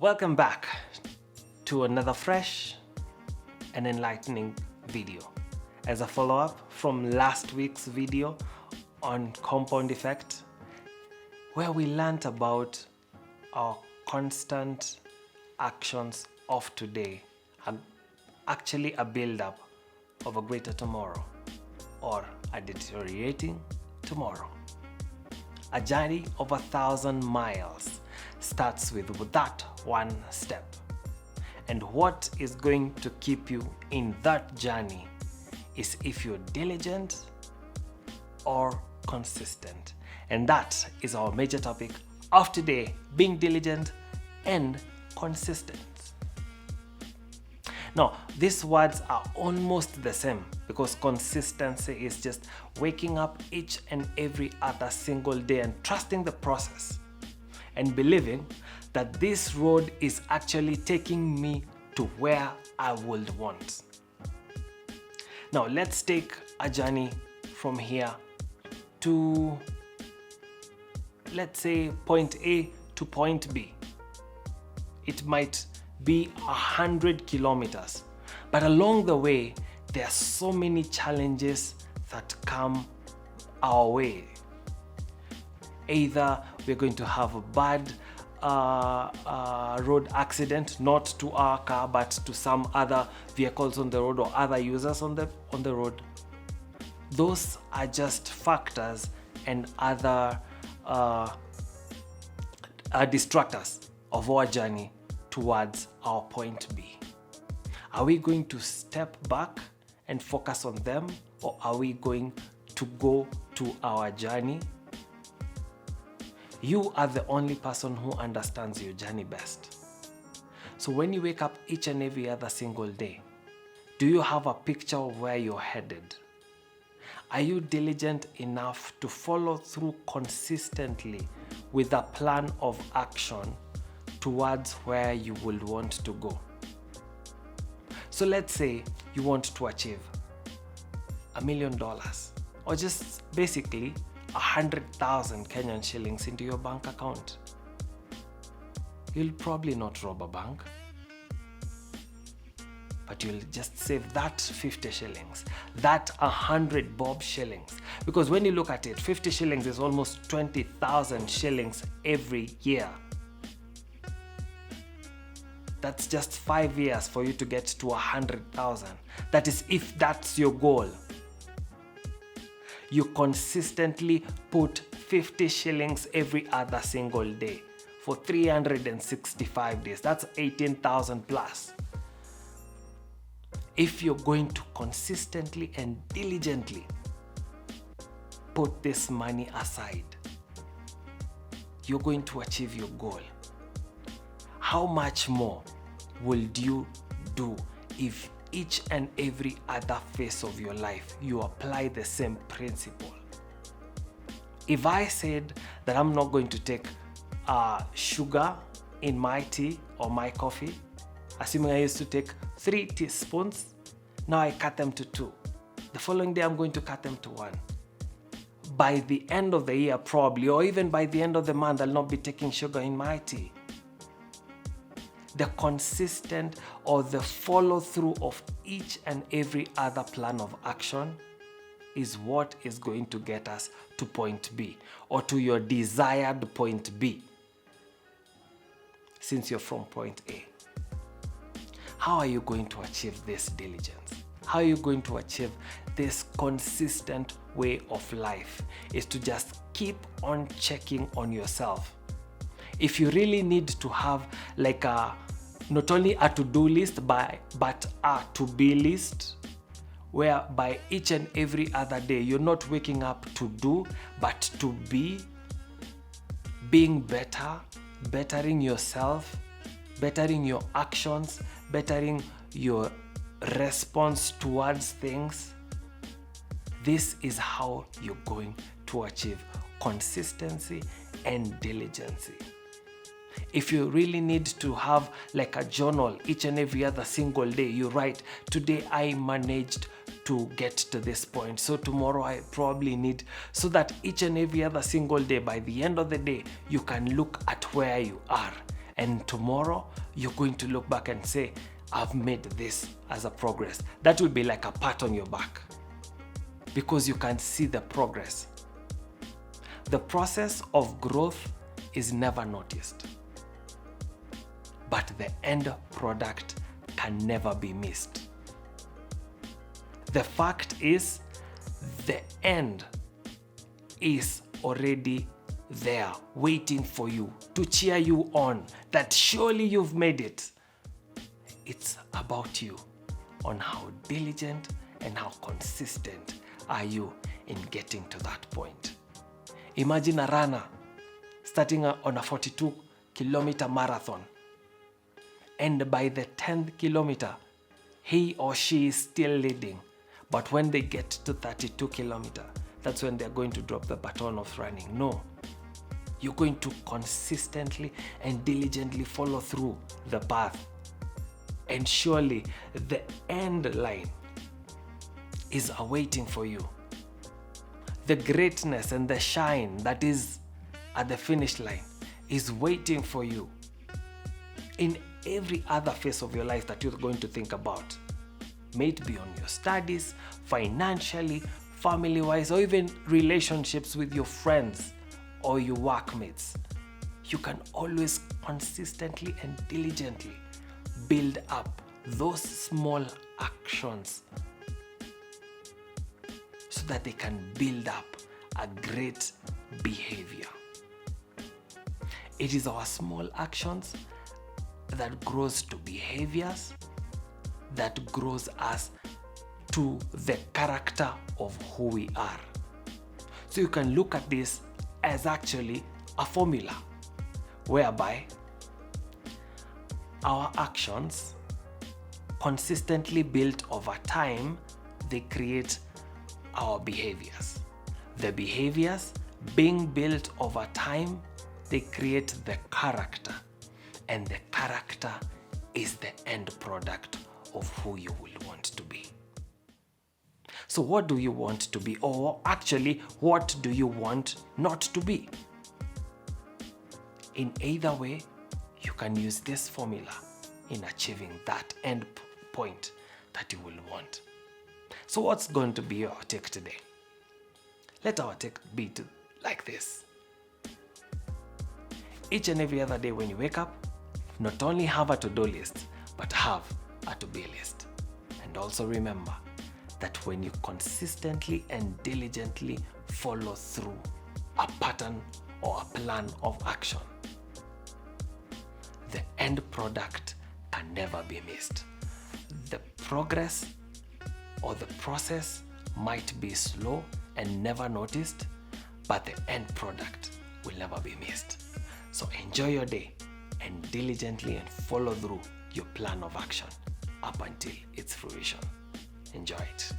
Welcome back to another fresh and enlightening video. As a follow-up from last week's video on compound effect, where we learned about our constant actions of today are actually a build-up of a greater tomorrow or a deteriorating tomorrow. A journey of 1,000 miles starts with that one step. And what is going to keep you in that journey is if you're diligent or consistent. And that is our major topic of today, being diligent and consistent. Now, these words are almost the same because consistency is just waking up each and every other single day and trusting the process and believing that this road is actually taking me to where I would want. Now, let's take a journey from here to, let's say, point A to point B. It might be 100 kilometers, but along the way, there are so many challenges that come our way. Either we're going to have a bad road accident, not to our car, but to some other vehicles on the road or other users on the road. Those are just factors and other distractors of our journey towards our point B. Are we going to step back and focus on them, or are we going to go to our journey? You are the only person who understands your journey best. So when you wake up each and every other single day, do you have a picture of where you're headed? Are you diligent enough to follow through consistently with a plan of action towards where you will want to go? So let's say you want to achieve $1 million, or just basically 100,000 Kenyan shillings into your bank account. You'll probably not rob a bank, but you'll just save that 50 shillings, that 100 bob shillings. Because when you look at it, 50 shillings is almost 20,000 shillings every year. That's just 5 years for you to get to 100,000. That is if that's your goal. You consistently put 50 shillings every other single day for 365 days. That's 18,000 plus. If you're going to consistently and diligently put this money aside, you're going to achieve your goal. How much more will you do if each and every other phase of your life you apply the same principle? If I said that I'm not going to take sugar in my tea or my coffee, assuming I used to take 3 teaspoons, now I cut them to 2. The following day I'm going to cut them to 1. By the end of the year probably, or even by the end of the month, I'll not be taking sugar in my tea. The consistent or the follow through of each and every other plan of action is what is going to get us to point B, or to your desired point B, since you're from point A. How are you going to achieve this diligence? How are you going to achieve this consistent way of life? Is to just keep on checking on yourself. If you really need to have like not only a to-do list, but a to-be list, where by each and every other day you're not waking up to do, but to be, being better, bettering yourself, bettering your actions, bettering your response towards things. This is how you're going to achieve consistency and diligence. If you really need to have like a journal each and every other single day, you write, today I managed to get to this point, so tomorrow I probably need, so that each and every other single day, by the end of the day, you can look at where you are And tomorrow, you're going to look back and say, I've made this as a progress. That will be like a pat on your back because you can see the progress. The process of growth is never noticed, but the end product can never be missed. The fact is, the end is already there waiting for you to cheer you on that surely you've made it. It's about you on how diligent and how consistent are you in getting to that point. Imagine a runner starting on a 42-kilometer marathon, and by the 10th kilometer, he or she is still leading. But when they get to 32 kilometers, that's when they're going to drop the baton of running. No, you're going to consistently and diligently follow through the path. And surely the end line is awaiting for you. The greatness and the shine that is at the finish line is waiting for you in every other phase of your life that you're going to think about. May it be on your studies, financially, family-wise, or even relationships with your friends or your workmates. You can always consistently and diligently build up those small actions so that they can build up a great behavior. It is our small actions that grows to behaviors, that grows us to the character of who we are. So you can look at this as actually a formula whereby our actions consistently built over time, they create our behaviors. The behaviors being built over time, they create the character, and the character is the end product of who you will want to be. So what do you want to be? Or actually, what do you want not to be? In either way, you can use this formula in achieving that end point that you will want. So what's going to be your take today? Let our take be like this. Each and every other day when you wake up, not only have a to-do list, but have a to-be list. And also remember that when you consistently and diligently follow through a pattern or a plan of action, the end product can never be missed. The progress or the process might be slow and never noticed, but the end product will never be missed. So enjoy your day and diligently and follow through your plan of action up until its fruition. Enjoy it.